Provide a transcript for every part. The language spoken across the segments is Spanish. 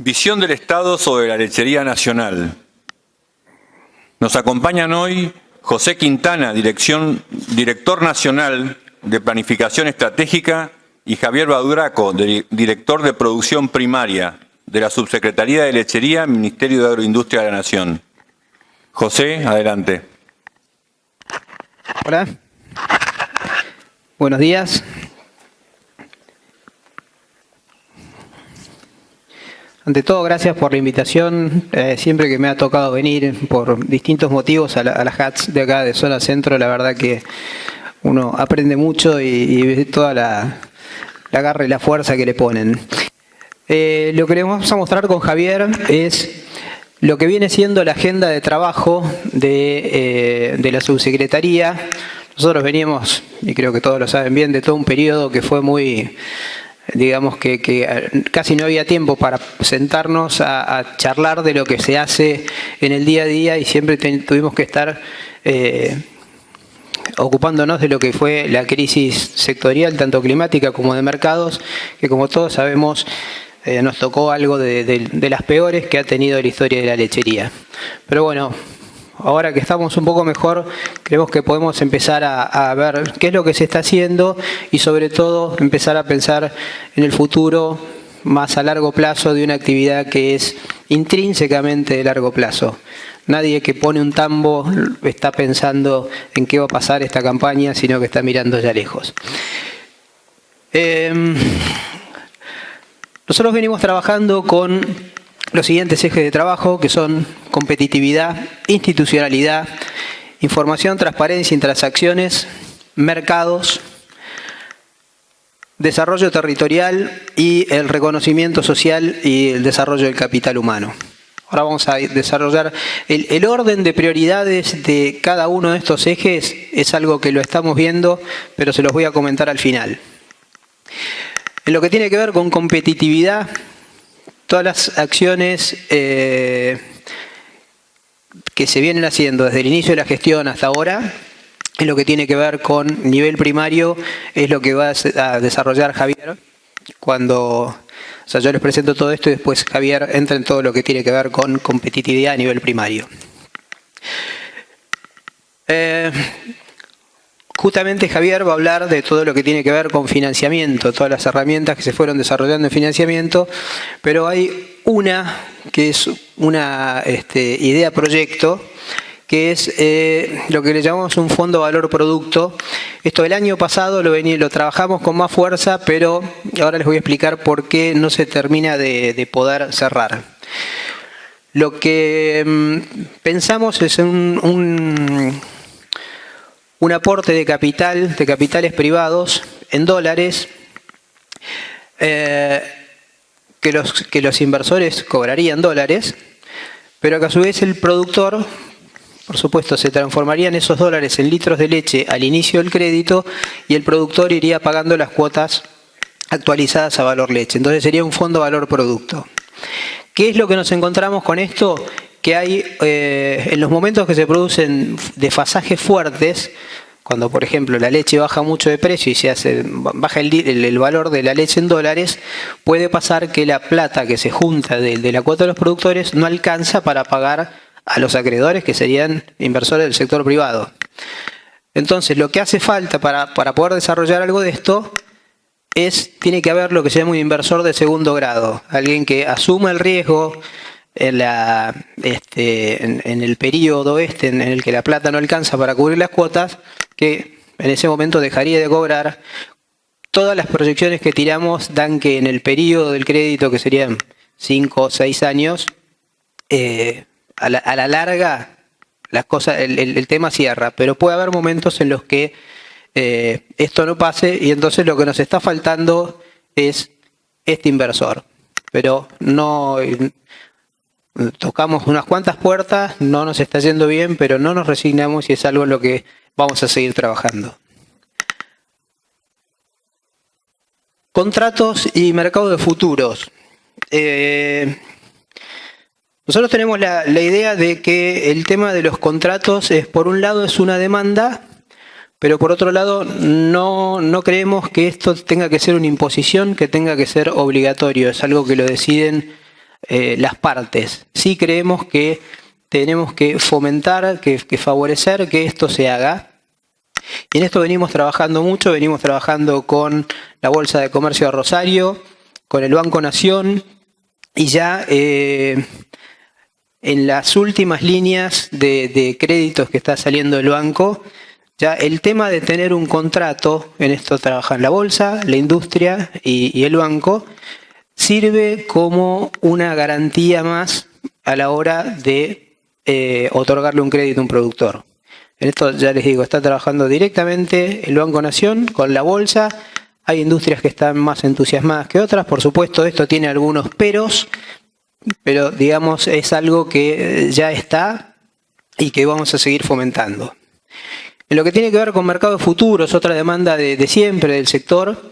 Visión del Estado sobre la lechería nacional. Nos acompañan hoy José Quintana, director nacional de Planificación Estratégica, y Javier Baduraco, director de Producción Primaria de la Subsecretaría de Lechería, Ministerio de Agroindustria de la Nación. José, adelante. Hola. Buenos días. Ante todo, gracias por la invitación. Siempre que me ha tocado venir por distintos motivos a las HATS de acá de Zona Centro, la verdad que uno aprende mucho y ve toda la garra y la fuerza que le ponen. Lo que les vamos a mostrar con Javier es lo que viene siendo la agenda de trabajo de la subsecretaría. Nosotros veníamos, y creo que todos lo saben bien, de todo un periodo que fue muy... digamos que casi no había tiempo para sentarnos a charlar de lo que se hace en el día a día y siempre tuvimos que estar ocupándonos de lo que fue la crisis sectorial, tanto climática como de mercados, que como todos sabemos nos tocó algo de las peores que ha tenido la historia de la lechería. Pero bueno, ahora que estamos un poco mejor, creemos que podemos empezar a ver qué es lo que se está haciendo y sobre todo empezar a pensar en el futuro más a largo plazo de una actividad que es intrínsecamente de largo plazo. Nadie que pone un tambo está pensando en qué va a pasar esta campaña, sino que está mirando ya lejos. Nosotros venimos trabajando con los siguientes ejes de trabajo, que son competitividad, institucionalidad, información, transparencia y transacciones, mercados, desarrollo territorial y el reconocimiento social y el desarrollo del capital humano. Ahora vamos a desarrollar el orden de prioridades de cada uno de estos ejes. Es algo que lo estamos viendo, pero se los voy a comentar al final. En lo que tiene que ver con competitividad, todas las acciones que se vienen haciendo desde el inicio de la gestión hasta ahora, en lo que tiene que ver con nivel primario, es lo que va a desarrollar Javier cuando... O sea, yo les presento todo esto y después Javier entra en todo lo que tiene que ver con competitividad a nivel primario. Justamente Javier va a hablar de todo lo que tiene que ver con financiamiento, todas las herramientas que se fueron desarrollando en financiamiento, pero hay una que es una idea proyecto, que es lo que le llamamos un fondo valor producto. Esto el año pasado lo trabajamos con más fuerza, pero ahora les voy a explicar por qué no se termina de poder cerrar. Lo que pensamos es un aporte de capitales privados en dólares que los inversores cobrarían dólares, pero que a su vez el productor, por supuesto, se transformarían esos dólares en litros de leche al inicio del crédito y el productor iría pagando las cuotas actualizadas a valor leche. Entonces sería un fondo valor producto. ¿Qué es lo que nos encontramos con esto? Que hay en los momentos que se producen desfasajes fuertes, cuando por ejemplo la leche baja mucho de precio y baja el valor de la leche en dólares, puede pasar que la plata que se junta de la cuota de los productores no alcanza para pagar a los acreedores, que serían inversores del sector privado. Entonces, lo que hace falta para poder desarrollar algo de esto tiene que haber lo que se llama un inversor de segundo grado, alguien que asuma el riesgo en el periodo en el que la plata no alcanza para cubrir las cuotas, que en ese momento dejaría de cobrar. Todas las proyecciones que tiramos dan que en el periodo del crédito, que serían 5 o 6 años, a la larga las cosas, el tema cierra, pero puede haber momentos en los que esto no pase y entonces lo que nos está faltando es este inversor. Pero no tocamos unas cuantas puertas, no nos está yendo bien, pero no nos resignamos y es algo en lo que vamos a seguir trabajando. Contratos y mercado de futuros. Nosotros tenemos la idea de que el tema de los contratos por un lado es una demanda, pero por otro lado no creemos que esto tenga que ser una imposición, que tenga que ser obligatorio. Es algo que lo deciden las partes. Sí creemos que tenemos que fomentar, que favorecer que esto se haga. Y en esto venimos trabajando mucho, venimos trabajando con la Bolsa de Comercio de Rosario, con el Banco Nación, y ya en las últimas líneas de créditos que está saliendo el banco, ya el tema de tener un contrato, en esto trabajan la bolsa, la industria y el banco, sirve como una garantía más a la hora de otorgarle un crédito a un productor. En esto ya les digo, está trabajando directamente el Banco Nación con la bolsa. Hay industrias que están más entusiasmadas que otras. Por supuesto, esto tiene algunos peros, pero digamos es algo que ya está y que vamos a seguir fomentando. En lo que tiene que ver con mercados futuros, otra demanda de siempre del sector,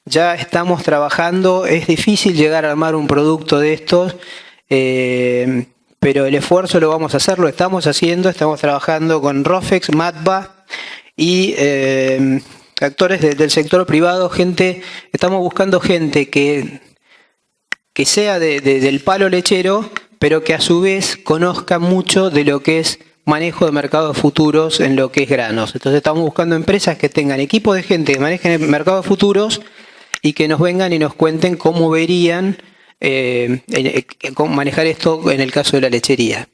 ya estamos trabajando. Es difícil llegar a armar un producto de estos, pero el esfuerzo lo vamos a hacer, lo estamos haciendo. Estamos trabajando con Rofex, Matba y actores del sector privado. Estamos buscando gente que sea del palo lechero, pero que a su vez conozca mucho de lo que es manejo de mercados futuros en lo que es granos. Entonces estamos buscando empresas que tengan equipos de gente que manejen mercados futuros y que nos vengan y nos cuenten cómo verían cómo manejar esto en el caso de la lechería.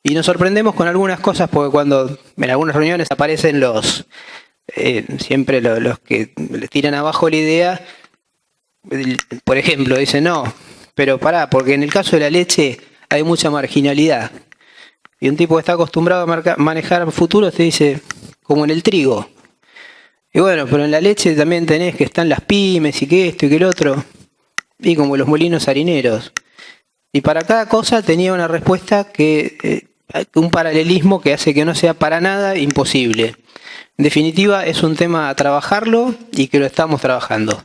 Y nos sorprendemos con algunas cosas, porque cuando en algunas reuniones aparecen siempre los que le tiran abajo la idea, por ejemplo, dicen no, pero pará, porque en el caso de la leche hay mucha marginalidad. Y un tipo que está acostumbrado a manejar futuros te dice, como en el trigo. Y bueno, pero en la leche también tenés que están las pymes y que esto y que el otro. Y como los molinos harineros. Y para cada cosa tenía una respuesta un paralelismo que hace que no sea para nada imposible. En definitiva, es un tema a trabajarlo y que lo estamos trabajando.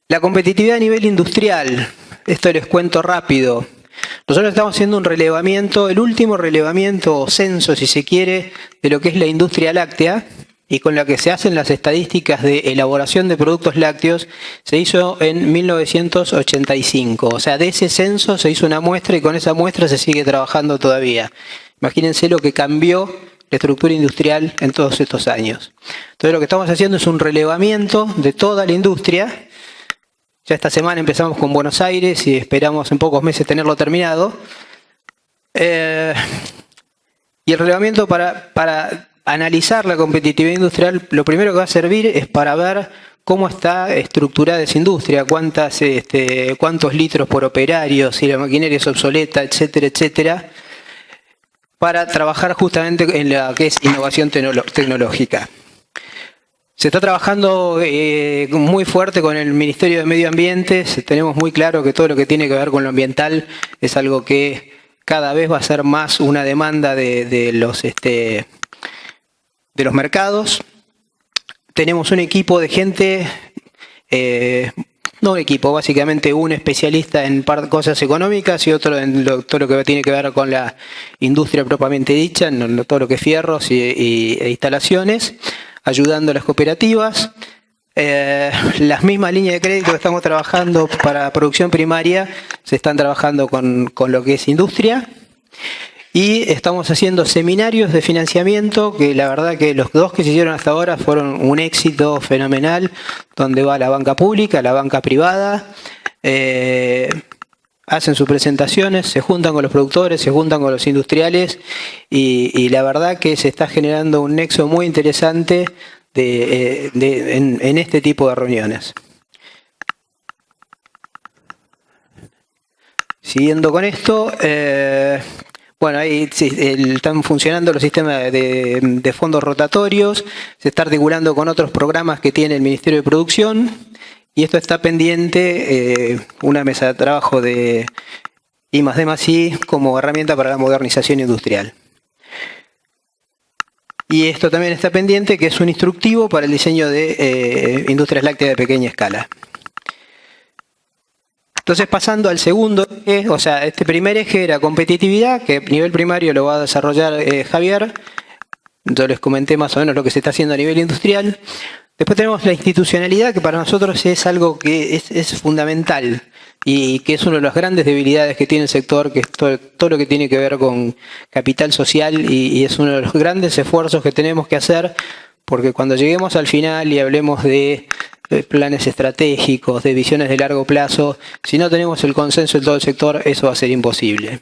La competitividad a nivel industrial. Esto les cuento rápido. Nosotros estamos haciendo un relevamiento, el último relevamiento o censo, si se quiere, de lo que es la industria láctea, y con la que se hacen las estadísticas de elaboración de productos lácteos, se hizo en 1985. O sea, de ese censo se hizo una muestra y con esa muestra se sigue trabajando todavía. Imagínense lo que cambió la estructura industrial en todos estos años. Entonces lo que estamos haciendo es un relevamiento de toda la industria. Ya esta semana empezamos con Buenos Aires y esperamos en pocos meses tenerlo terminado. Y el relevamiento para analizar la competitividad industrial, lo primero que va a servir es para ver cómo está estructurada esa industria, cuántos litros por operario, si la maquinaria es obsoleta, etcétera, etcétera, para trabajar justamente en lo que es innovación tecnológica. Se está trabajando muy fuerte con el Ministerio de Medio Ambiente. Tenemos muy claro que todo lo que tiene que ver con lo ambiental es algo que cada vez va a ser más una demanda de los mercados. Tenemos un equipo de gente, no un equipo, básicamente un especialista en cosas económicas y otro en todo lo que tiene que ver con la industria propiamente dicha, en todo lo que es fierros e instalaciones, ayudando a las cooperativas. Las mismas líneas de crédito que estamos trabajando para producción primaria se están trabajando con lo que es industria. Y estamos haciendo seminarios de financiamiento, que la verdad que los dos que se hicieron hasta ahora fueron un éxito fenomenal, donde va la banca pública, la banca privada, hacen sus presentaciones, se juntan con los productores, se juntan con los industriales y la verdad que se está generando un nexo muy interesante en este tipo de reuniones. Siguiendo con esto, bueno, ahí sí, están funcionando los sistemas de fondos rotatorios, se está articulando con otros programas que tiene el Ministerio de Producción y esto está pendiente, una mesa de trabajo de I+D+I como herramienta para la modernización industrial. Y esto también está pendiente, que es un instructivo para el diseño de industrias lácteas de pequeña escala. Entonces, pasando al segundo eje, o sea, este primer eje era competitividad, que a nivel primario lo va a desarrollar Javier. Yo les comenté más o menos lo que se está haciendo a nivel industrial. Después tenemos la institucionalidad, que para nosotros es algo que es fundamental y que es una de las grandes debilidades que tiene el sector, que es todo lo que tiene que ver con capital social y es uno de los grandes esfuerzos que tenemos que hacer, porque cuando lleguemos al final y hablemos de planes estratégicos, de visiones de largo plazo, si no tenemos el consenso de todo el sector, eso va a ser imposible.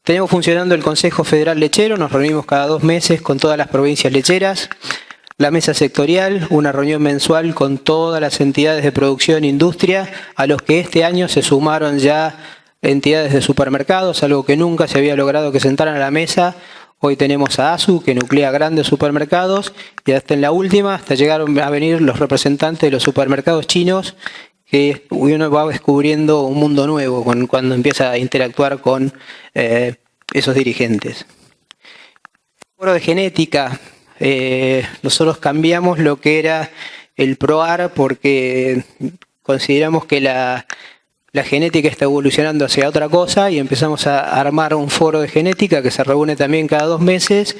Tenemos funcionando el Consejo Federal Lechero, nos reunimos cada 2 meses con todas las provincias lecheras. La mesa sectorial, una reunión mensual con todas las entidades de producción e industria, a los que este año se sumaron ya entidades de supermercados, algo que nunca se había logrado que sentaran a la mesa. Hoy tenemos a ASU, que nuclea grandes supermercados, y hasta en la última, hasta llegaron a venir los representantes de los supermercados chinos, que uno va descubriendo un mundo nuevo cuando empieza a interactuar con esos dirigentes. Foro de genética, nosotros cambiamos lo que era el PROAR porque consideramos que la genética está evolucionando hacia otra cosa y empezamos a armar un foro de genética que se reúne también cada 2 meses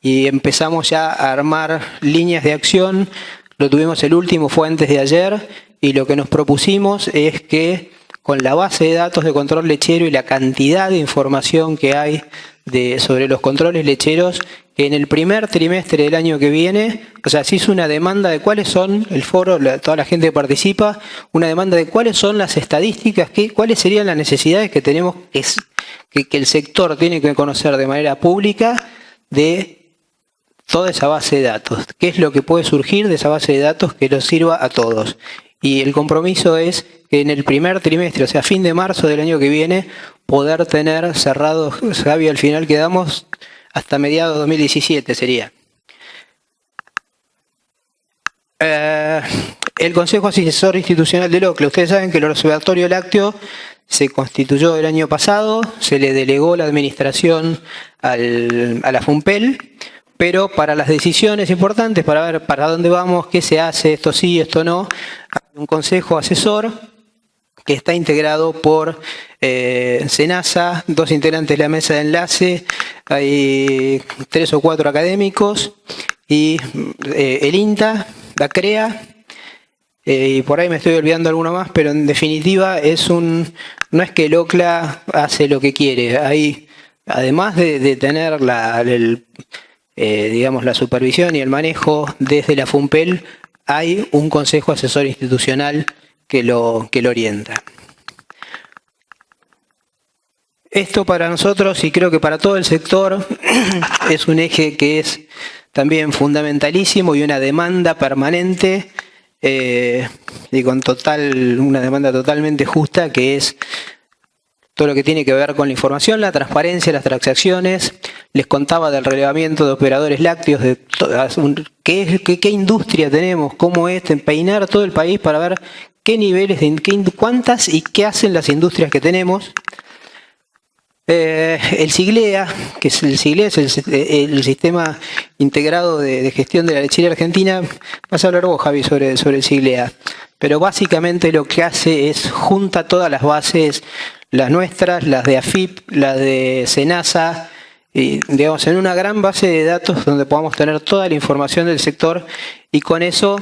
y empezamos ya a armar líneas de acción. Lo tuvimos el último, fue antes de ayer, y lo que nos propusimos es que con la base de datos de control lechero y la cantidad de información que hay sobre los controles lecheros, que en el primer trimestre del año que viene, o sea, se hizo una demanda de cuáles son, el foro, toda la gente que participa, una demanda de cuáles son las estadísticas, cuáles serían las necesidades que tenemos, que el sector tiene que conocer de manera pública de toda esa base de datos. ¿Qué es lo que puede surgir de esa base de datos que nos sirva a todos? Y el compromiso es que en el primer trimestre, o sea, fin de marzo del año que viene, poder tener cerrado, Javi, al final quedamos hasta mediados de 2017 sería. El Consejo Asesor Institucional del OCLA. Ustedes saben que el Observatorio Lácteo se constituyó el año pasado, se le delegó la administración a la FUNPEL, pero para las decisiones importantes, para ver para dónde vamos, qué se hace, esto sí, esto no, hay un consejo asesor que está integrado por SENASA, 2 integrantes de la mesa de enlace, hay 3 o 4 académicos, y el INTA, la CREA, y por ahí me estoy olvidando alguno más, pero en definitiva no es que el OCLA hace lo que quiere. Hay, además de tener digamos, la supervisión y el manejo desde la FUNPEL, hay un consejo asesor institucional que lo orienta. Esto para nosotros, y creo que para todo el sector, es un eje que es también fundamentalísimo y una demanda permanente, y con una demanda totalmente justa, que es todo lo que tiene que ver con la información, la transparencia, las transacciones. Les contaba del relevamiento de operadores lácteos, de qué industria tenemos, cómo es, peinar todo el país para ver qué niveles, cuántas y qué hacen las industrias que tenemos. El SIGLEA, que es el Sistema Integrado de Gestión de la Lechería Argentina. Vas a hablar vos, Javi, sobre el SIGLEA. Pero básicamente lo que hace es junta todas las bases, las nuestras, las de AFIP, las de SENASA, y, digamos, en una gran base de datos donde podamos tener toda la información del sector y con eso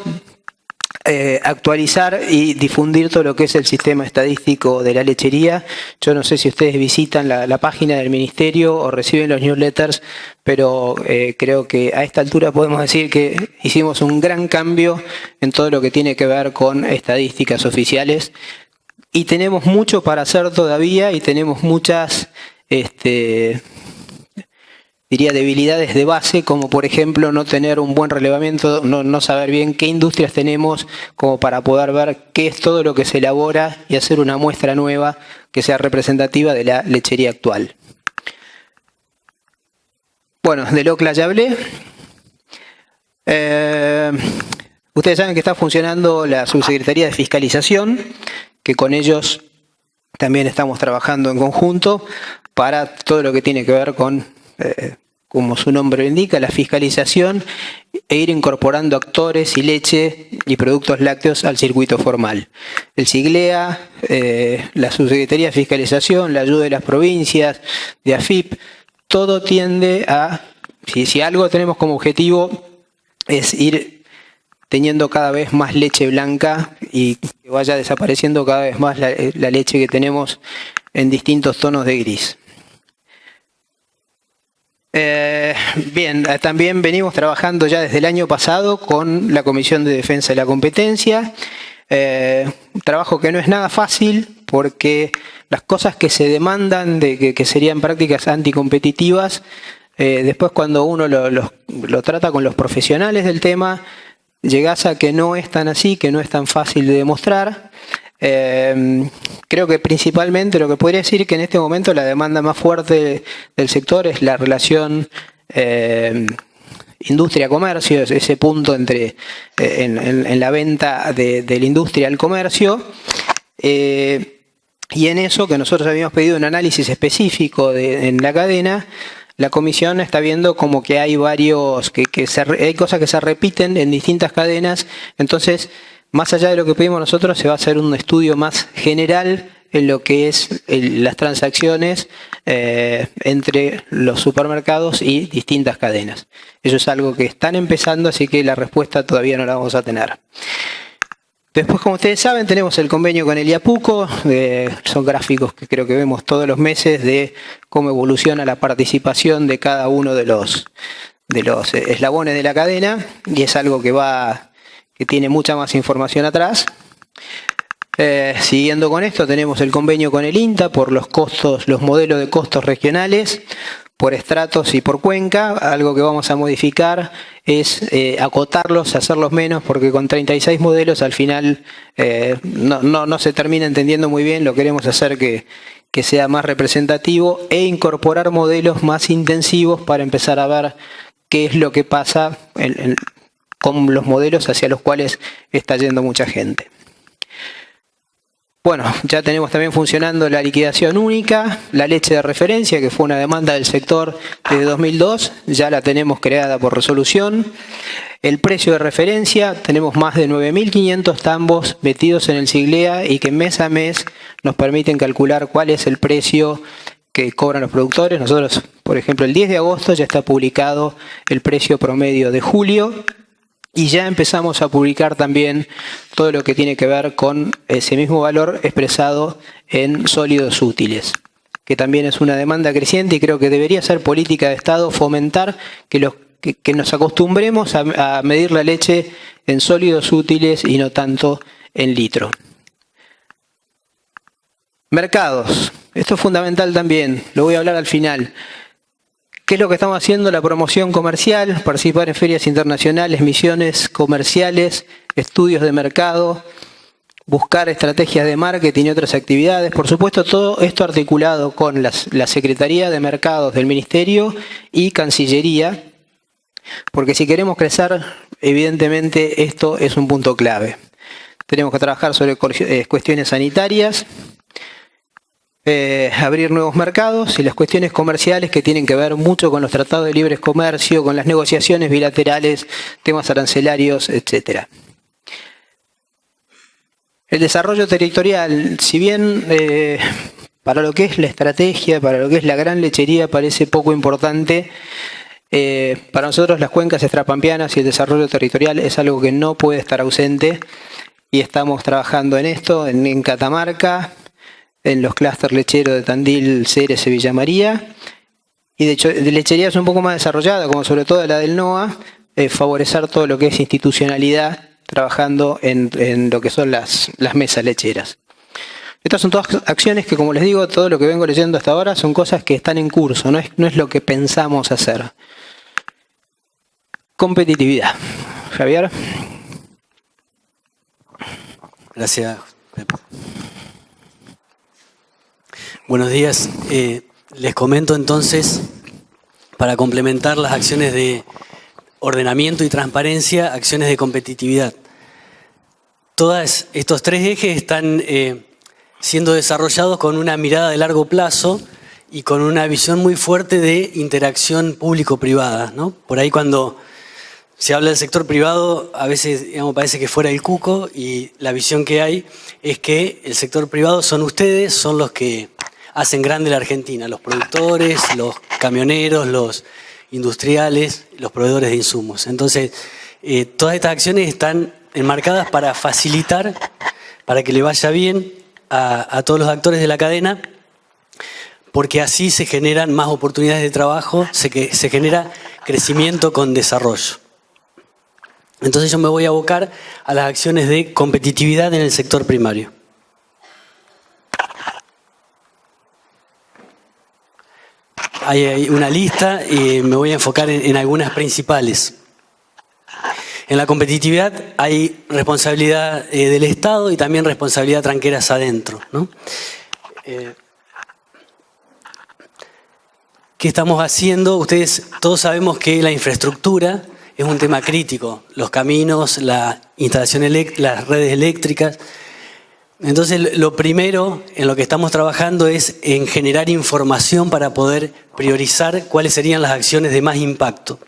actualizar y difundir todo lo que es el sistema estadístico de la lechería. Yo no sé si ustedes visitan la página del ministerio o reciben los newsletters, pero creo que a esta altura podemos decir que hicimos un gran cambio en todo lo que tiene que ver con estadísticas oficiales y tenemos mucho para hacer todavía y tenemos muchas diría debilidades de base, como por ejemplo no tener un buen relevamiento, no saber bien qué industrias tenemos como para poder ver qué es todo lo que se elabora y hacer una muestra nueva que sea representativa de la lechería actual. Bueno, del OCLA ya hablé. Ustedes saben que está funcionando la Subsecretaría de Fiscalización, que con ellos también estamos trabajando en conjunto para todo lo que tiene que ver con como su nombre lo indica, la fiscalización e ir incorporando actores y leche y productos lácteos al circuito formal. El SIGLEA, la Subsecretaría de Fiscalización, la ayuda de las provincias, de AFIP, todo tiende a, si algo tenemos como objetivo, es ir teniendo cada vez más leche blanca y que vaya desapareciendo cada vez más la leche que tenemos en distintos tonos de gris. Bien, también venimos trabajando ya desde el año pasado con la Comisión de Defensa de la Competencia. Un trabajo que no es nada fácil porque las cosas que se demandan de que serían prácticas anticompetitivas, después cuando uno lo trata con los profesionales del tema, llegás a que no es tan así, que no es tan fácil de demostrar. Creo que principalmente lo que podría decir que en este momento la demanda más fuerte del sector es la relación industria-comercio, ese punto entre en la venta de la industria al comercio. Y en eso, que nosotros habíamos pedido un análisis específico en la cadena, la comisión está viendo como que hay varios, hay cosas que se repiten en distintas cadenas. Entonces, más allá de lo que pedimos nosotros, se va a hacer un estudio más general en lo que es las transacciones entre los supermercados y distintas cadenas. Eso es algo que están empezando, así que la respuesta todavía no la vamos a tener. Después, como ustedes saben, tenemos el convenio con el IAPUCO, son gráficos que creo que vemos todos los meses de cómo evoluciona la participación de cada uno de los eslabones de la cadena, y es algo que tiene mucha más información atrás. Siguiendo con esto, tenemos el convenio con el INTA por los modelos de costos regionales, por estratos y por cuenca. Algo que vamos a modificar es acotarlos, hacerlos menos, porque con 36 modelos al final no se termina entendiendo muy bien. Lo queremos hacer que sea más representativo e incorporar modelos más intensivos para empezar a ver qué es lo que pasa con los modelos hacia los cuales está yendo mucha gente. Bueno, ya tenemos también funcionando la liquidación única, la leche de referencia, que fue una demanda del sector desde 2002, ya la tenemos creada por resolución. El precio de referencia, tenemos más de 9.500 tambos metidos en el Siglea y que mes a mes nos permiten calcular cuál es el precio que cobran los productores. Nosotros, por ejemplo, el 10 de agosto ya está publicado el precio promedio de julio. Y ya empezamos a publicar también todo lo que tiene que ver con ese mismo valor expresado en sólidos útiles, que también es una demanda creciente y creo que debería ser política de Estado fomentar que nos acostumbremos a medir la leche en sólidos útiles y no tanto en litro. Mercados. Esto es fundamental también, lo voy a hablar al final. ¿Qué es lo que estamos haciendo? La promoción comercial, participar en ferias internacionales, misiones comerciales, estudios de mercado, buscar estrategias de marketing y otras actividades. Por supuesto, todo esto articulado con la Secretaría de Mercados del Ministerio y Cancillería, porque si queremos crecer, evidentemente esto es un punto clave. Tenemos que trabajar sobre cuestiones sanitarias, abrir nuevos mercados y las cuestiones comerciales que tienen que ver mucho con los tratados de libre comercio, con las negociaciones bilaterales, temas arancelarios, etc. El desarrollo territorial, si bien para lo que es la estrategia, para lo que es la gran lechería parece poco importante, para nosotros las cuencas extrapampeanas y el desarrollo territorial es algo que no puede estar ausente y estamos trabajando en esto, en Catamarca, en los clústeres lecheros de Tandil, Ceres y Villa María, y de hecho de lecherías un poco más desarrollada, como sobre todo la del NOA, favorecer todo lo que es institucionalidad, trabajando en lo que son las mesas lecheras. Estas son todas acciones que, como les digo, todo lo que vengo leyendo hasta ahora son cosas que están en curso, no es lo que pensamos hacer. Competitividad. Javier. Gracias, Pepe. Buenos días. Les comento entonces, para complementar las acciones de ordenamiento y transparencia, acciones de competitividad. Todos estos tres ejes están siendo desarrollados con una mirada de largo plazo y con una visión muy fuerte de interacción público-privada, ¿no? Por ahí cuando se habla del sector privado, a veces parece que fuera el cuco, y la visión que hay es que el sector privado son ustedes, son los que hacen grande la Argentina, los productores, los camioneros, los industriales, los proveedores de insumos. Entonces, Todas estas acciones están enmarcadas para facilitar, para que le vaya bien a todos los actores de la cadena, porque así se generan más oportunidades de trabajo, se genera crecimiento con desarrollo. Entonces yo me voy a abocar a las acciones de competitividad en el sector primario. Hay una lista y me voy a enfocar en algunas principales. En la competitividad hay responsabilidad del Estado y también responsabilidad tranqueras adentro, ¿no? ¿Qué estamos haciendo? Ustedes todos sabemos que la infraestructura es un tema crítico. Los caminos, la instalación las redes eléctricas. Entonces, lo primero en lo que estamos trabajando es en generar información para poder priorizar cuáles serían las acciones de más impacto.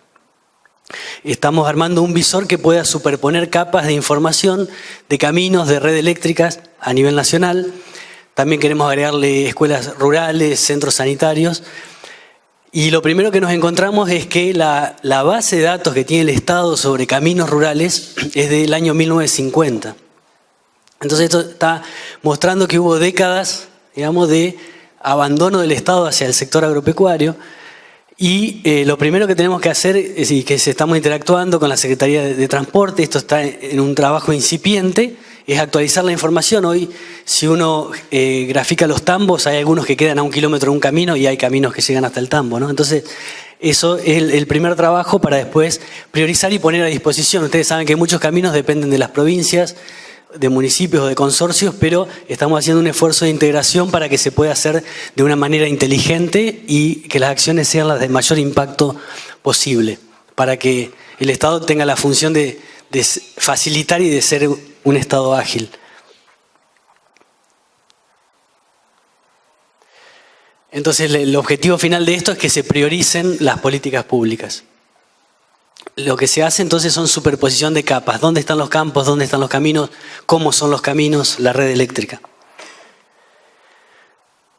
Estamos armando un visor que pueda superponer capas de información de caminos, de redes eléctricas a nivel nacional. También queremos agregarle escuelas rurales, centros sanitarios. Y lo primero que nos encontramos es que la base de datos que tiene el Estado sobre caminos rurales es del año 1950. Entonces esto está mostrando que hubo décadas, digamos, de abandono del Estado hacia el sector agropecuario. Y lo primero que tenemos que hacer, es que estamos interactuando con la Secretaría de Transporte, esto está en un trabajo incipiente, es actualizar la información. Hoy, si uno grafica los tambos, hay algunos que quedan a 1 kilómetro de un camino y hay caminos que llegan hasta el tambo, ¿no? Entonces, eso es el primer trabajo para después priorizar y poner a disposición. Ustedes saben que muchos caminos dependen de las provincias, de municipios o de consorcios, pero estamos haciendo un esfuerzo de integración para que se pueda hacer de una manera inteligente y que las acciones sean las de mayor impacto posible, para que el Estado tenga la función de facilitar y de ser un Estado ágil. Entonces, el objetivo final de esto es que se prioricen las políticas públicas. Lo que se hace entonces son superposición de capas. ¿Dónde están los campos? ¿Dónde están los caminos? ¿Cómo son los caminos? La red eléctrica.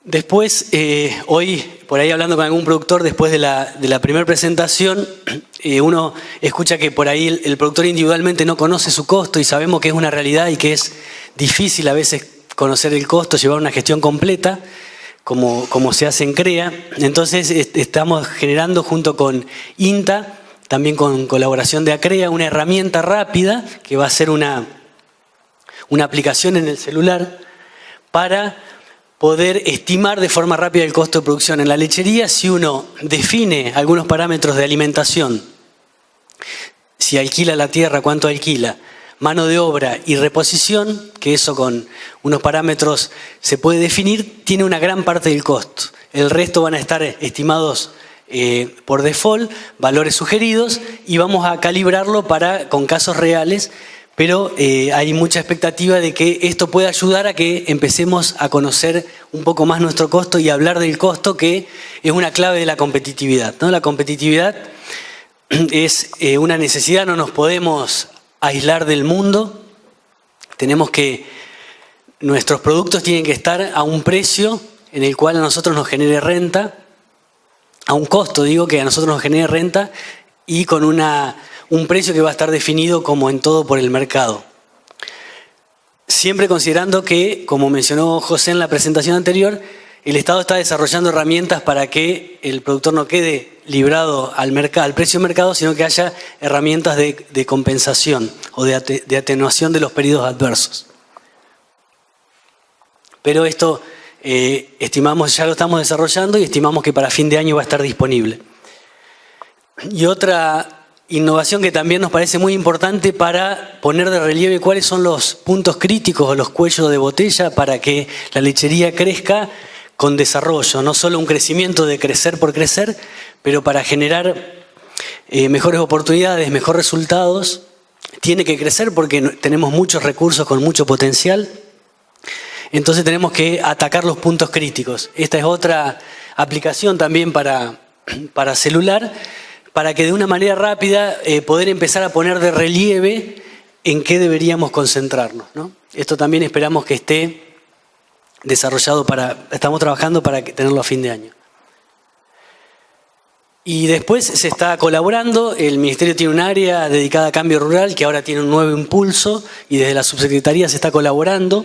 Después, hoy, por ahí hablando con algún productor, después de la primera presentación, uno escucha que por ahí el productor individualmente no conoce su costo y sabemos que es una realidad y que es difícil a veces conocer el costo, llevar una gestión completa, como se hace en CREA. Entonces, estamos generando junto con INTA, también con colaboración de ACREA, una herramienta rápida que va a ser una aplicación en el celular para poder estimar de forma rápida el costo de producción. En la lechería, si uno define algunos parámetros de alimentación, si alquila la tierra, cuánto alquila, mano de obra y reposición, que eso con unos parámetros se puede definir, tiene una gran parte del costo. El resto van a estar estimados por default, valores sugeridos, y vamos a calibrarlo con casos reales, pero hay mucha expectativa de que esto pueda ayudar a que empecemos a conocer un poco más nuestro costo y hablar del costo, que es una clave de la competitividad, ¿no? La competitividad es una necesidad, no nos podemos aislar del mundo, nuestros productos tienen que estar a un precio en el cual a nosotros nos genere renta, a un costo, digo, que a nosotros nos genere renta y con un precio que va a estar definido como en todo por el mercado. Siempre considerando que, como mencionó José en la presentación anterior, el Estado está desarrollando herramientas para que el productor no quede librado al precio de mercado, sino que haya herramientas de compensación o de atenuación de los periodos adversos. Pero esto estimamos, ya lo estamos desarrollando y estimamos que para fin de año va a estar disponible. Y otra innovación que también nos parece muy importante para poner de relieve cuáles son los puntos críticos o los cuellos de botella para que la lechería crezca con desarrollo, no solo un crecimiento de crecer por crecer, pero para generar mejores oportunidades, mejores resultados, tiene que crecer porque tenemos muchos recursos con mucho potencial. Entonces tenemos que atacar los puntos críticos. Esta es otra aplicación también para celular, para que de una manera rápida poder empezar a poner de relieve en qué deberíamos concentrarnos, ¿no? Esto también esperamos que esté desarrollado estamos trabajando para tenerlo a fin de año. Y después se está colaborando, el Ministerio tiene un área dedicada a cambio rural que ahora tiene un nuevo impulso y desde la subsecretaría se está colaborando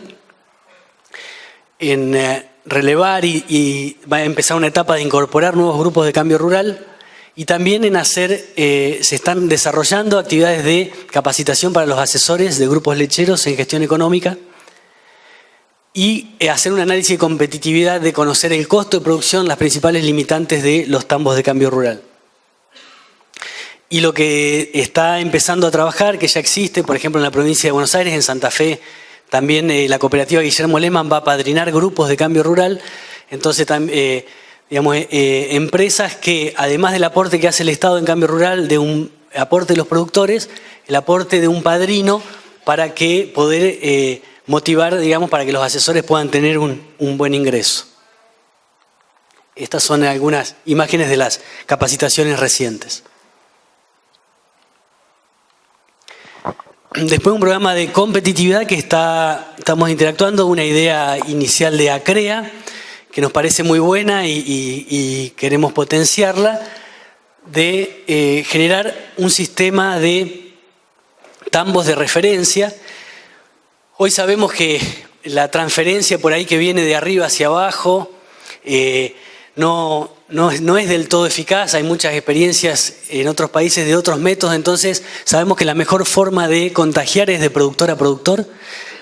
en relevar y va a empezar una etapa de incorporar nuevos grupos de cambio rural y también en hacer, se están desarrollando actividades de capacitación para los asesores de grupos lecheros en gestión económica y hacer un análisis de competitividad, de conocer el costo de producción, las principales limitantes de los tambos de cambio rural. Y lo que está empezando a trabajar, que ya existe, por ejemplo, en la provincia de Buenos Aires, en Santa Fe, también la cooperativa Guillermo Lehmann va a apadrinar grupos de cambio rural. Entonces, empresas que, además del aporte que hace el Estado en cambio rural, de un aporte de los productores, el aporte de un padrino para que poder motivar, digamos, para que los asesores puedan tener un buen ingreso. Estas son algunas imágenes de las capacitaciones recientes. Después un programa de competitividad que estamos interactuando, una idea inicial de ACREA, que nos parece muy buena y queremos potenciarla, de generar un sistema de tambos de referencia. Hoy sabemos que la transferencia por ahí que viene de arriba hacia abajo no es del todo eficaz, hay muchas experiencias en otros países de otros métodos, entonces sabemos que la mejor forma de contagiar es de productor a productor.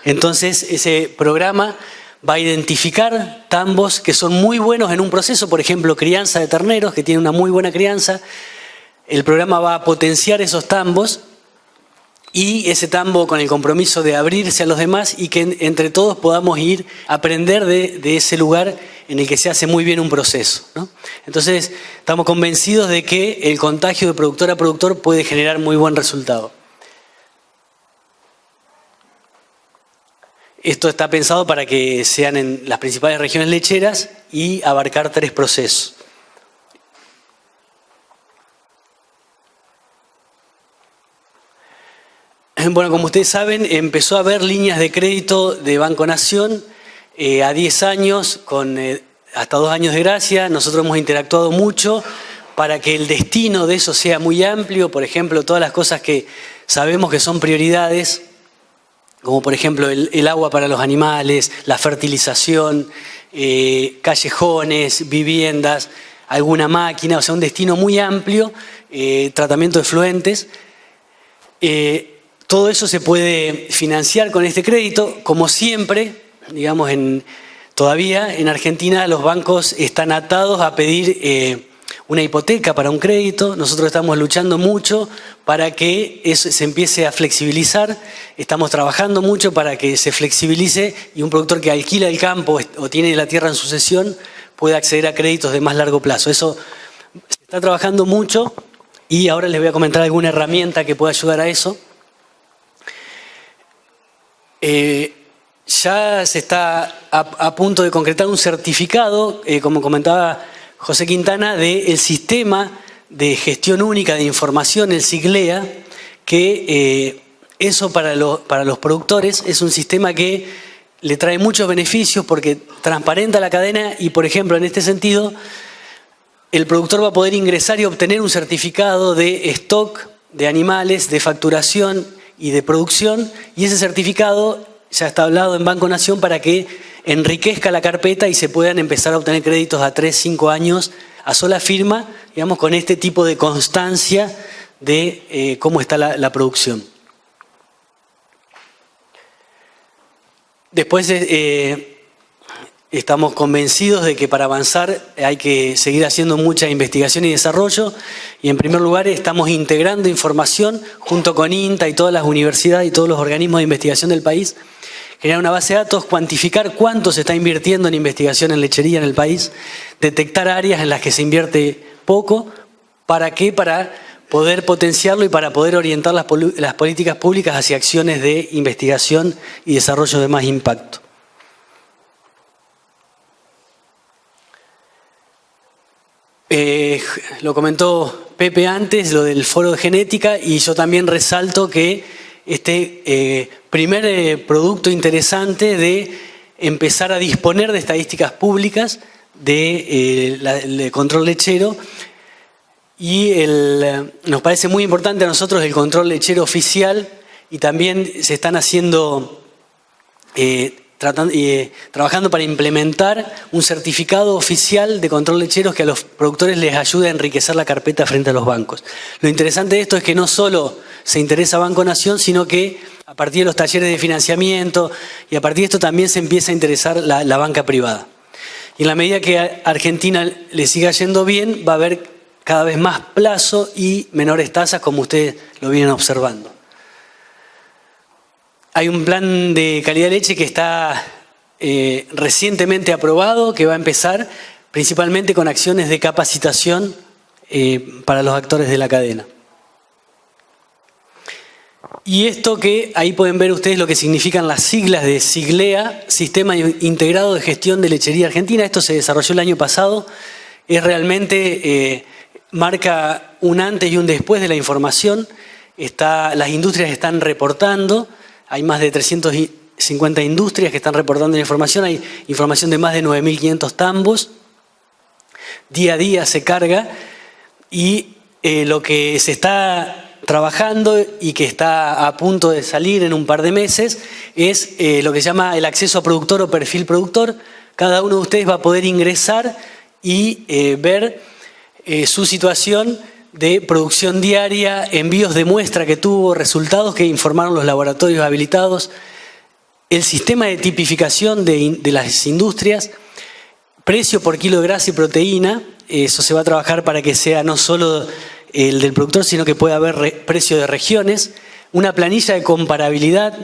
Entonces ese programa va a identificar tambos que son muy buenos en un proceso, por ejemplo, crianza de terneros, que tiene una muy buena crianza. El programa va a potenciar esos tambos y ese tambo con el compromiso de abrirse a los demás y que entre todos podamos ir a aprender de ese lugar en el que se hace muy bien un proceso, ¿no? Entonces, estamos convencidos de que el contagio de productor a productor puede generar muy buen resultado. Esto está pensado para que sean en las principales regiones lecheras y abarcar 3 procesos. Bueno, como ustedes saben, empezó a haber líneas de crédito de Banco Nación a 10 años, con hasta 2 años de gracia. Nosotros hemos interactuado mucho para que el destino de eso sea muy amplio. Por ejemplo, todas las cosas que sabemos que son prioridades, como por ejemplo el agua para los animales, la fertilización, callejones, viviendas, alguna máquina, o sea, un destino muy amplio, tratamiento de efluentes. Todo eso se puede financiar con este crédito. Como siempre, digamos, todavía en Argentina los bancos están atados a pedir una hipoteca para un crédito. Nosotros estamos luchando mucho para que eso se empiece a flexibilizar. Estamos trabajando mucho para que se flexibilice y un productor que alquila el campo o tiene la tierra en sucesión pueda acceder a créditos de más largo plazo. Eso se está trabajando mucho y ahora les voy a comentar alguna herramienta que pueda ayudar a eso. Ya se está a punto de concretar un certificado, como comentaba José Quintana, del sistema de gestión única de información, el SIGLEA, que eso para los productores es un sistema que le trae muchos beneficios porque transparenta la cadena y, por ejemplo, en este sentido, el productor va a poder ingresar y obtener un certificado de stock de animales, de facturación y de producción, y ese certificado ya está hablado en Banco Nación para que enriquezca la carpeta y se puedan empezar a obtener créditos a 3, 5 años a sola firma, digamos, con este tipo de constancia de cómo está la producción. Después estamos convencidos de que para avanzar hay que seguir haciendo mucha investigación y desarrollo, y en primer lugar estamos integrando información junto con INTA y todas las universidades y todos los organismos de investigación del país, generar una base de datos, cuantificar cuánto se está invirtiendo en investigación en lechería en el país, detectar áreas en las que se invierte poco. ¿Para qué? Para poder potenciarlo y para poder orientar las políticas públicas hacia acciones de investigación y desarrollo de más impacto. Lo comentó Pepe antes, lo del foro de genética, y yo también resalto que este primer producto interesante de empezar a disponer de estadísticas públicas de control lechero Y nos parece muy importante a nosotros el control lechero oficial, y también se están haciendo, trabajando para implementar un certificado oficial de control lecheros que a los productores les ayude a enriquecer la carpeta frente a los bancos. Lo interesante de esto es que no solo se interesa Banco Nación, sino que a partir de los talleres de financiamiento y a partir de esto también se empieza a interesar la banca privada. Y en la medida que a Argentina le siga yendo bien, va a haber cada vez más plazo y menores tasas, como ustedes lo vienen observando. Hay un plan de calidad de leche que está recientemente aprobado, que va a empezar principalmente con acciones de capacitación para los actores de la cadena. Y esto que ahí pueden ver ustedes lo que significan las siglas de SIGLEA, Sistema Integrado de Gestión de Lechería Argentina. Esto se desarrolló el año pasado. Es realmente, marca un antes y un después de la información. Las industrias están reportando. Hay más de 350 industrias que están reportando la información. Hay información de más de 9.500 tambos. Día a día se carga. Y lo que se está trabajando y que está a punto de salir en un par de meses es lo que se llama el acceso a productor o perfil productor. Cada uno de ustedes va a poder ingresar y ver su situación de producción diaria, envíos de muestra que tuvo, resultados que informaron los laboratorios habilitados, el sistema de tipificación de las industrias, precio por kilo de grasa y proteína. Eso se va a trabajar para que sea no solo el del productor, sino que pueda haber precio de regiones, una planilla de comparabilidad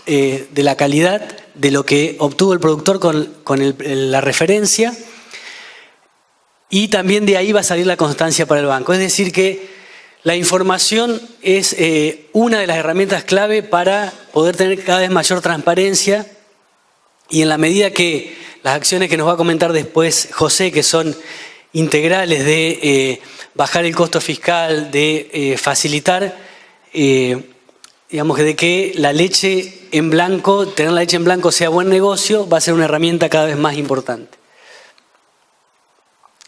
de la calidad de lo que obtuvo el productor con la referencia, y también de ahí va a salir la constancia para el banco. Es decir que la información es una de las herramientas clave para poder tener cada vez mayor transparencia, y en la medida que las acciones que nos va a comentar después José, que son integrales de bajar el costo fiscal, de facilitar, digamos, de que la leche en blanco, tener la leche en blanco sea buen negocio, va a ser una herramienta cada vez más importante.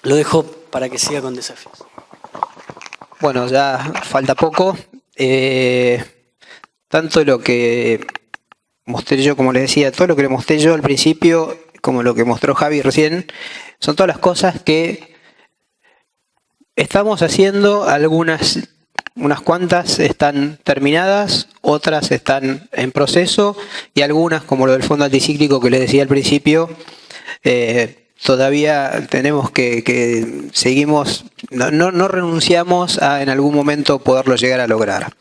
Lo dejo para que siga con desafíos. Bueno, ya falta poco. Tanto lo que mostré yo, como les decía, todo lo que le mostré yo al principio, como lo que mostró Javi recién, son todas las cosas que estamos haciendo. Unas cuantas están terminadas, otras están en proceso, y algunas, como lo del fondo anticíclico que les decía al principio, todavía tenemos que seguimos, no renunciamos a en algún momento poderlo llegar a lograr.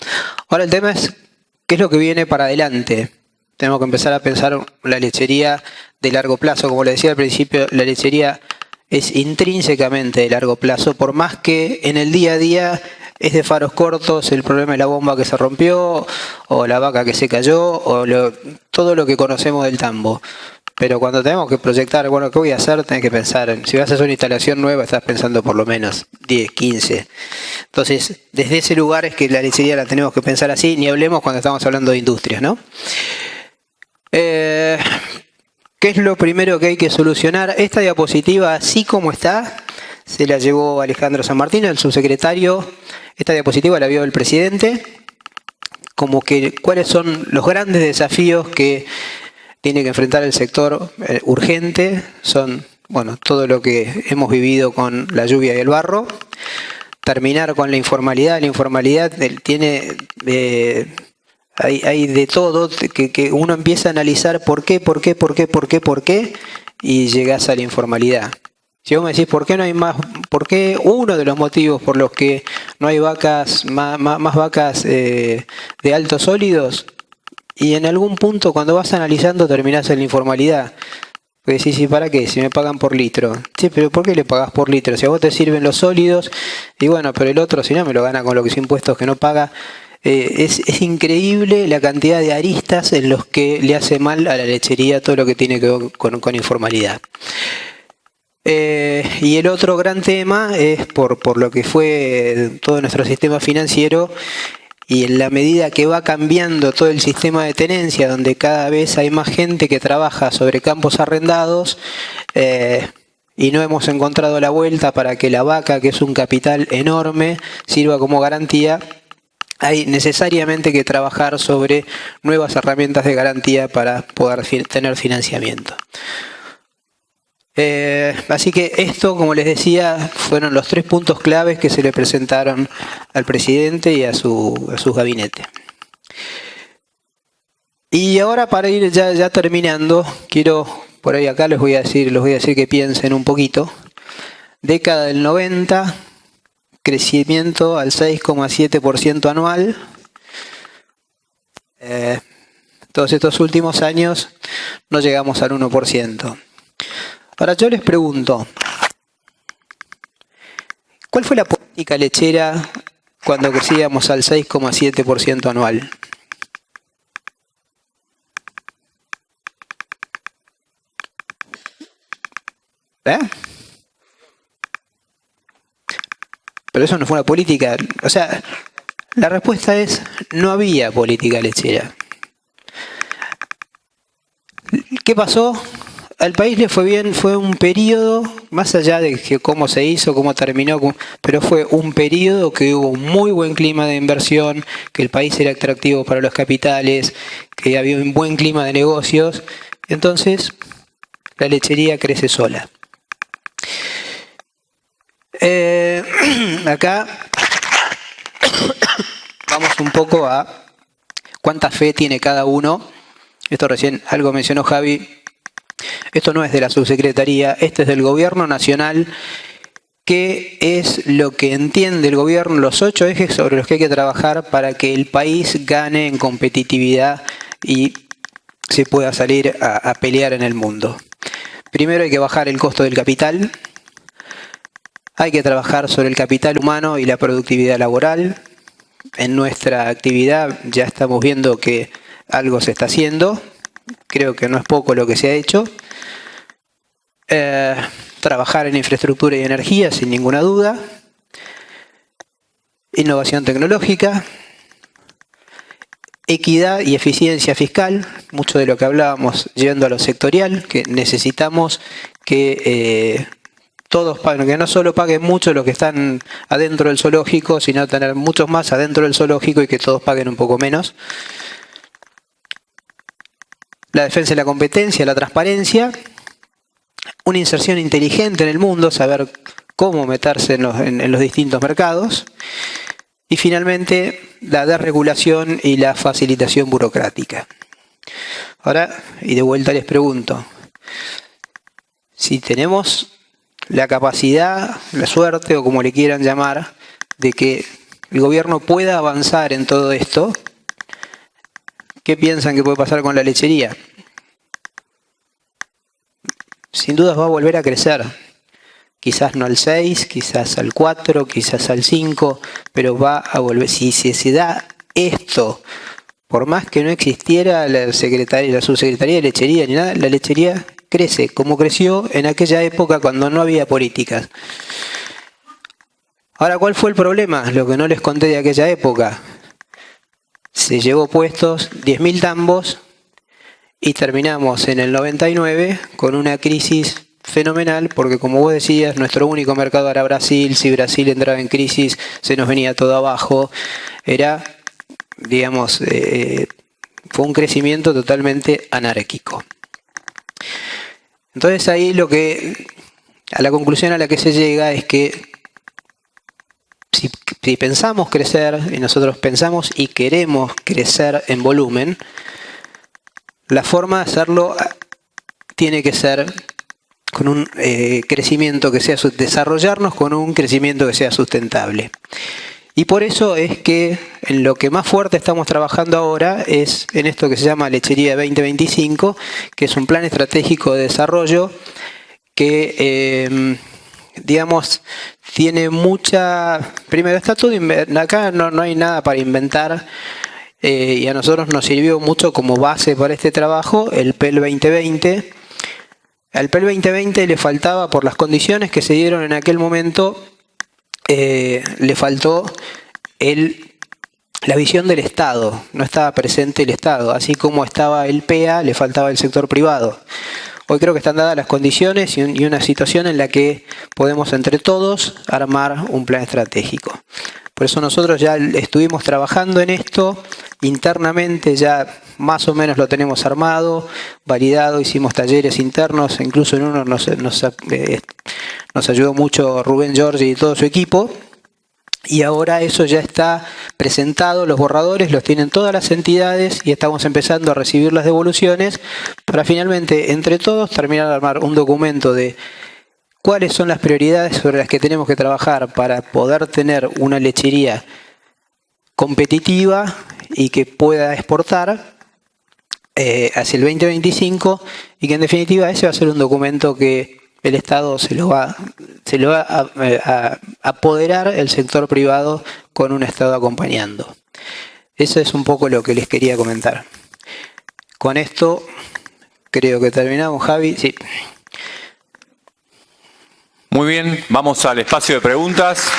Ahora el tema es, ¿qué es lo que viene para adelante? Tenemos que empezar a pensar la lechería de largo plazo. Como les decía al principio, la lechería es intrínsecamente de largo plazo, por más que en el día a día es de faros cortos, el problema es la bomba que se rompió, o la vaca que se cayó, o todo lo que conocemos del tambo. Pero cuando tenemos que proyectar, bueno, ¿qué voy a hacer? Tenés que pensar, si vas a hacer una instalación nueva, estás pensando por lo menos 10, 15. Entonces, desde ese lugar es que la lechería la tenemos que pensar así, ni hablemos cuando estamos hablando de industrias, ¿no? ¿Qué es lo primero que hay que solucionar? Esta diapositiva, así como está, se la llevó Alejandro San Martín, el subsecretario. Esta diapositiva la vio el presidente, como que cuáles son los grandes desafíos que tiene que enfrentar el sector urgente. Son, bueno, todo lo que hemos vivido con la lluvia y el barro. Terminar con la informalidad. La informalidad tiene... Hay de todo, que uno empieza a analizar por qué, y llegás a la informalidad. Si vos me decís, ¿por qué no hay más? ¿Por qué uno de los motivos por los que no hay vacas, más vacas de altos sólidos? Y en algún punto, cuando vas analizando, terminás en la informalidad. Pues decís, ¿y para qué? Si me pagan por litro. Sí, pero ¿por qué le pagás por litro? Si a vos te sirven los sólidos, y bueno, pero el otro, si no, me lo gana con los impuestos que no paga. Es increíble la cantidad de aristas en los que le hace mal a la lechería todo lo que tiene que ver con informalidad. Y el otro gran tema es por lo que fue todo nuestro sistema financiero, y en la medida que va cambiando todo el sistema de tenencia, donde cada vez hay más gente que trabaja sobre campos arrendados, y no hemos encontrado la vuelta para que la vaca, que es un capital enorme, sirva como garantía, hay necesariamente que trabajar sobre nuevas herramientas de garantía para poder tener financiamiento. Así que esto, como les decía, fueron los 3 puntos claves que se le presentaron al presidente y a su gabinete. Y ahora, para ir ya terminando, quiero, por ahí acá les voy a decir que piensen un poquito. Década del 90, crecimiento al 6,7% anual. Todos estos últimos años no llegamos al 1%. Ahora yo les pregunto, ¿cuál fue la política lechera cuando crecíamos al 6,7% anual? Pero eso no fue una política. O sea, la respuesta es, no había política lechera. ¿Qué pasó? Al país le fue bien, fue un periodo, más allá de que cómo se hizo, cómo terminó, pero fue un periodo que hubo un muy buen clima de inversión, que el país era atractivo para los capitales, que había un buen clima de negocios. Entonces, la lechería crece sola. Acá vamos un poco a cuánta fe tiene cada uno. Esto recién algo mencionó Javi. Esto no es de la subsecretaría, este es del Gobierno Nacional, que es lo que entiende el gobierno, los 8 ejes sobre los que hay que trabajar para que el país gane en competitividad y se pueda salir a pelear en el mundo. Primero hay que bajar el costo del capital, hay que trabajar sobre el capital humano y la productividad laboral. En nuestra actividad ya estamos viendo que algo se está haciendo, creo que no es poco lo que se ha hecho. Trabajar en infraestructura y energía, sin ninguna duda. Innovación tecnológica. Equidad y eficiencia fiscal, mucho de lo que hablábamos yendo a lo sectorial, que necesitamos que todos paguen, que no solo paguen mucho los que están adentro del zoológico, sino tener muchos más adentro del zoológico y que todos paguen un poco menos. La defensa de la competencia, la transparencia, una inserción inteligente en el mundo, saber cómo meterse en los distintos mercados. Y finalmente, la desregulación y la facilitación burocrática. Ahora, y de vuelta les pregunto, si tenemos la capacidad, la suerte o como le quieran llamar, de que el gobierno pueda avanzar en todo esto, ¿qué piensan que puede pasar con la lechería? Sin dudas va a volver a crecer. Quizás no al 6, quizás al 4, quizás al 5, pero va a volver. Si se da esto, por más que no existiera la subsecretaría de lechería ni nada, la lechería crece, como creció en aquella época cuando no había políticas. Ahora, ¿cuál fue el problema? Lo que no les conté de aquella época. Se llevó puestos 10.000 tambos y terminamos en el 99 con una crisis fenomenal, porque como vos decías, nuestro único mercado era Brasil. Si Brasil entraba en crisis, se nos venía todo abajo. Era, digamos, fue un crecimiento totalmente anárquico. Entonces ahí a la conclusión a la que se llega es que si pensamos crecer, y nosotros pensamos y queremos crecer en volumen, la forma de hacerlo tiene que ser con un crecimiento que sea, desarrollarnos con un crecimiento que sea sustentable. Y por eso es que en lo que más fuerte estamos trabajando ahora es en esto que se llama Lechería 2025, que es un plan estratégico de desarrollo que, digamos, tiene mucha... Primero, está todo acá no hay nada para inventar, y a nosotros nos sirvió mucho como base para este trabajo el PEL 2020. Al PEL 2020 le faltaba, por las condiciones que se dieron en aquel momento, le faltó la visión del Estado. No estaba presente el Estado. Así como estaba el PEA, le faltaba el sector privado. hoy creo que están dadas las condiciones y una situación en la que podemos entre todos armar un plan estratégico. Por eso nosotros ya estuvimos trabajando en esto, internamente ya más o menos lo tenemos armado, validado, hicimos talleres internos, incluso en uno nos ayudó mucho Rubén Giorgi y todo su equipo. Y ahora eso ya está presentado, los borradores los tienen todas las entidades y estamos empezando a recibir las devoluciones para finalmente, entre todos, terminar de armar un documento de cuáles son las prioridades sobre las que tenemos que trabajar para poder tener una lechería competitiva y que pueda exportar hacia el 2025 y que en definitiva ese va a ser un documento que el Estado se lo va a apoderar el sector privado con un Estado acompañando. Eso es un poco lo que les quería comentar. Con esto creo que terminamos, Javi. Sí. Muy bien, vamos al espacio de preguntas.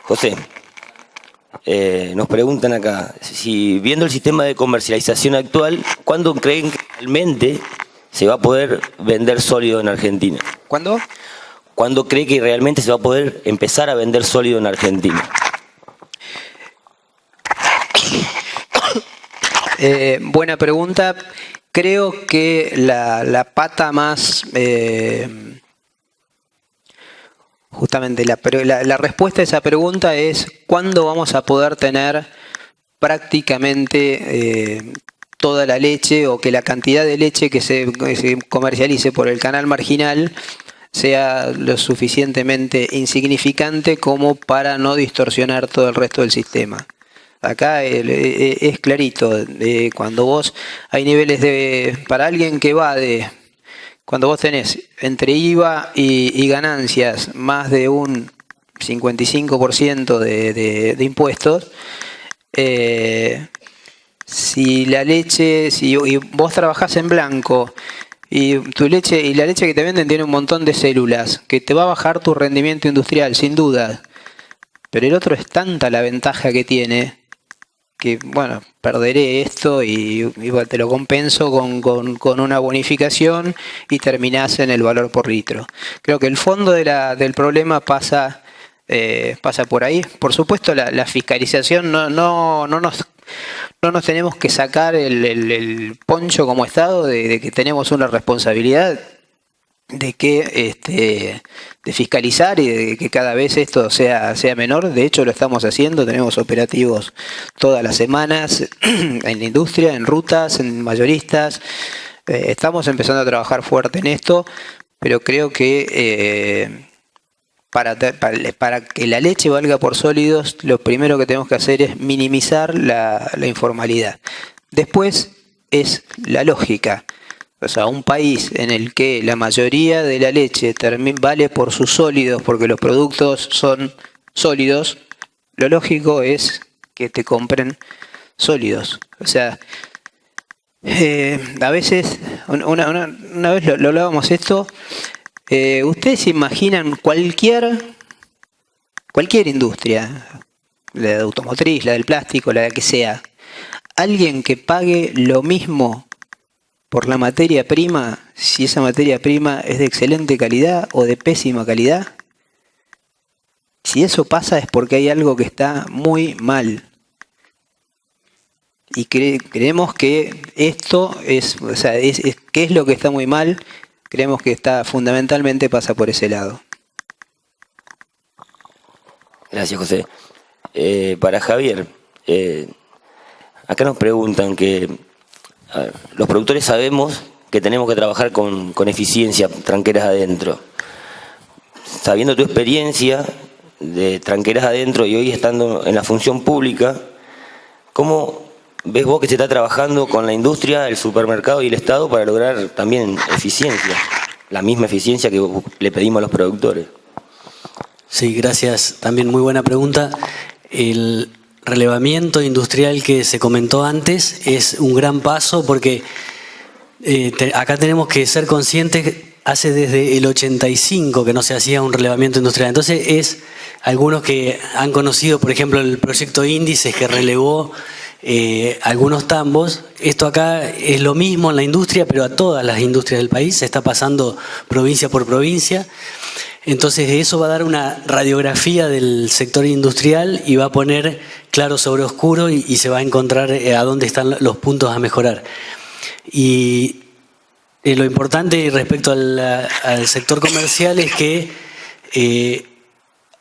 José, nos preguntan acá, si viendo el sistema de comercialización actual, ¿cuándo creen que realmente se va a poder vender sólido en Argentina? ¿Cuándo? ¿Cuándo cree que realmente se va a poder empezar a vender sólido en Argentina? Buena pregunta. Creo que la pata más... Justamente la respuesta a esa pregunta es ¿cuándo vamos a poder tener prácticamente toda la leche o que la cantidad de leche que se comercialice por el canal marginal sea lo suficientemente insignificante como para no distorsionar todo el resto del sistema? Acá es clarito, cuando vos hay niveles para alguien que va cuando vos tenés entre IVA y ganancias más de un 55% de impuestos, si vos trabajás en blanco y la leche que te venden tiene un montón de células, que te va a bajar tu rendimiento industrial, sin duda, pero el otro es tanta la ventaja que tiene que, bueno, perderé esto y te lo compenso con una bonificación y terminás en el valor por litro. Creo que el fondo del problema pasa por ahí. Por supuesto, la fiscalización no nos tenemos que sacar el poncho como Estado de que tenemos una responsabilidad de fiscalizar y de que cada vez esto sea menor. De hecho lo estamos haciendo, tenemos operativos todas las semanas en la industria, en rutas, en mayoristas. Estamos empezando a trabajar fuerte en esto, pero creo que para que la leche valga por sólidos, lo primero que tenemos que hacer es minimizar la informalidad. Después es la lógica. O sea, un país en el que la mayoría de la leche vale por sus sólidos, porque los productos son sólidos, lo lógico es que te compren sólidos. O sea, a veces, una vez lo hablábamos esto, ustedes se imaginan cualquier industria, la de automotriz, la del plástico, la que sea, alguien que pague lo mismo por la materia prima, si esa materia prima es de excelente calidad o de pésima calidad. Si eso pasa es porque hay algo que está muy mal. Y creemos que esto es, o sea, ¿qué es lo que está muy mal? Creemos que fundamentalmente pasa por ese lado. Gracias, José. Para Javier, acá nos preguntan que los productores sabemos que tenemos que trabajar con eficiencia tranqueras adentro. Sabiendo tu experiencia de tranqueras adentro y hoy estando en la función pública, ¿cómo ves vos que se está trabajando con la industria, el supermercado y el Estado para lograr también eficiencia? La misma eficiencia que le pedimos a los productores. Sí, gracias. También muy buena pregunta. relevamiento industrial que se comentó antes es un gran paso porque acá tenemos que ser conscientes, hace desde el 85 que no se hacía un relevamiento industrial. Entonces algunos que han conocido, por ejemplo, el proyecto Índices que relevó algunos tambos. Esto acá es lo mismo en la industria, pero a todas las industrias del país, se está pasando provincia por provincia. Entonces eso va a dar una radiografía del sector industrial y va a poner claro sobre oscuro y se va a encontrar a dónde están los puntos a mejorar. Y lo importante respecto al sector comercial es que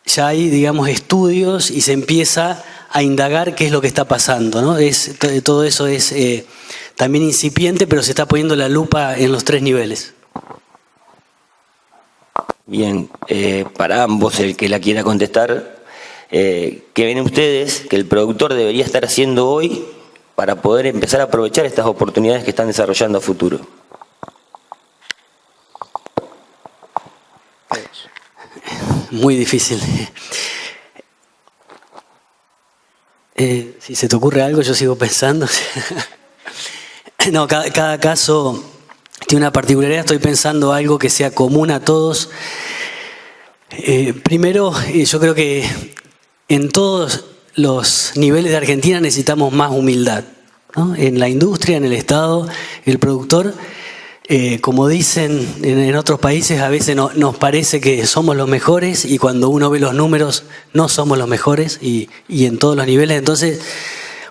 ya hay, digamos, estudios y se empieza a indagar qué es lo que está pasando, ¿no? Todo eso es también incipiente, pero se está poniendo la lupa en los 3 niveles. Bien, para ambos, el que la quiera contestar, ¿qué ven ustedes que el productor debería estar haciendo hoy para poder empezar a aprovechar estas oportunidades que están desarrollando a futuro? Muy difícil. Si se te ocurre algo, yo sigo pensando. No, cada caso tiene una particularidad. Estoy pensando algo que sea común a todos. Primero, yo creo que en todos los niveles de Argentina necesitamos más humildad, ¿no? En la industria, en el Estado, el productor. Como dicen en otros países, a veces nos parece que somos los mejores y cuando uno ve los números no somos los mejores y en todos los niveles. Entonces,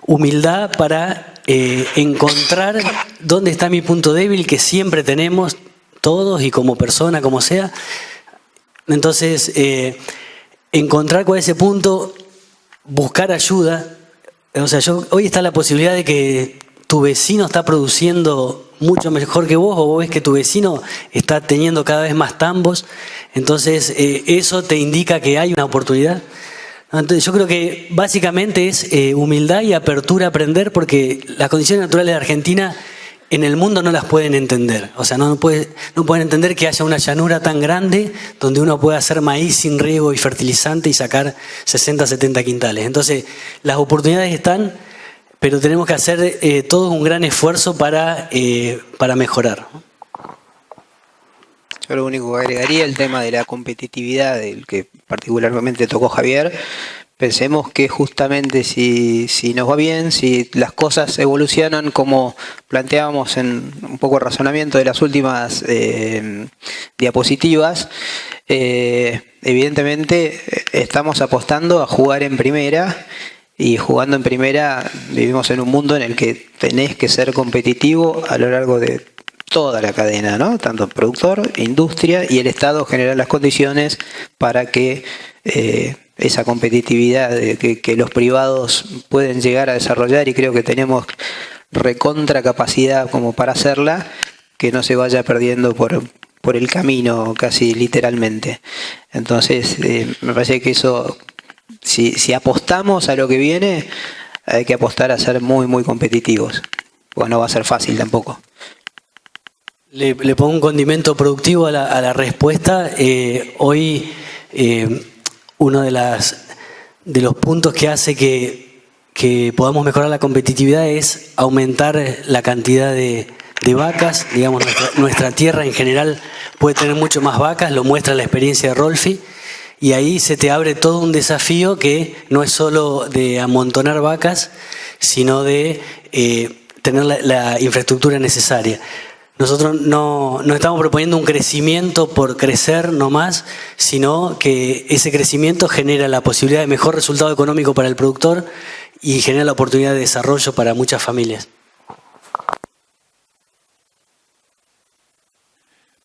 humildad para encontrar dónde está mi punto débil, que siempre tenemos todos y como persona, como sea. Entonces, encontrar cuál es ese punto, buscar ayuda. O sea, hoy está la posibilidad de que tu vecino está produciendo mucho mejor que vos, o vos ves que tu vecino está teniendo cada vez más tambos, entonces eso te indica que hay una oportunidad. Entonces yo creo que básicamente es humildad y apertura a aprender, porque las condiciones naturales de Argentina en el mundo no las pueden entender. O sea, no pueden entender que haya una llanura tan grande donde uno puede hacer maíz sin riego y fertilizante y sacar 60, 70 quintales. Entonces las oportunidades están, pero tenemos que hacer todo un gran esfuerzo para mejorar. Yo lo único que agregaría el tema de la competitividad, del que particularmente tocó Javier. Pensemos que justamente si nos va bien, si las cosas evolucionan como planteábamos en un poco el razonamiento de las últimas diapositivas, evidentemente estamos apostando a jugar en primera. Y jugando en primera vivimos en un mundo en el que tenés que ser competitivo a lo largo de toda la cadena, ¿no? Tanto productor, industria y el Estado generar las condiciones para que esa competitividad que los privados pueden llegar a desarrollar, y creo que tenemos recontra capacidad como para hacerla, que no se vaya perdiendo por el camino casi literalmente. Entonces me parece que eso... Si apostamos a lo que viene, hay que apostar a ser muy, muy competitivos. Pues no va a ser fácil tampoco. Le pongo un condimento productivo a la respuesta. Hoy uno de los puntos que hace que podamos mejorar la competitividad es aumentar la cantidad de vacas. Digamos, nuestra tierra en general puede tener mucho más vacas, lo muestra la experiencia de Rolfi. Y ahí se te abre todo un desafío que no es solo de amontonar vacas, sino de tener la infraestructura necesaria. Nosotros no estamos proponiendo un crecimiento por crecer nomás, sino que ese crecimiento genera la posibilidad de mejor resultado económico para el productor y genera la oportunidad de desarrollo para muchas familias.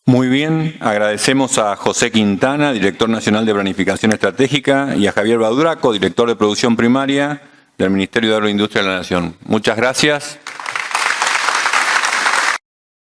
Muy bien, agradecemos a José Quintana, Director Nacional de Planificación Estratégica, y a Javier Bauduraco, Director de Producción Primaria del Ministerio de Agroindustria de la Nación. Muchas gracias.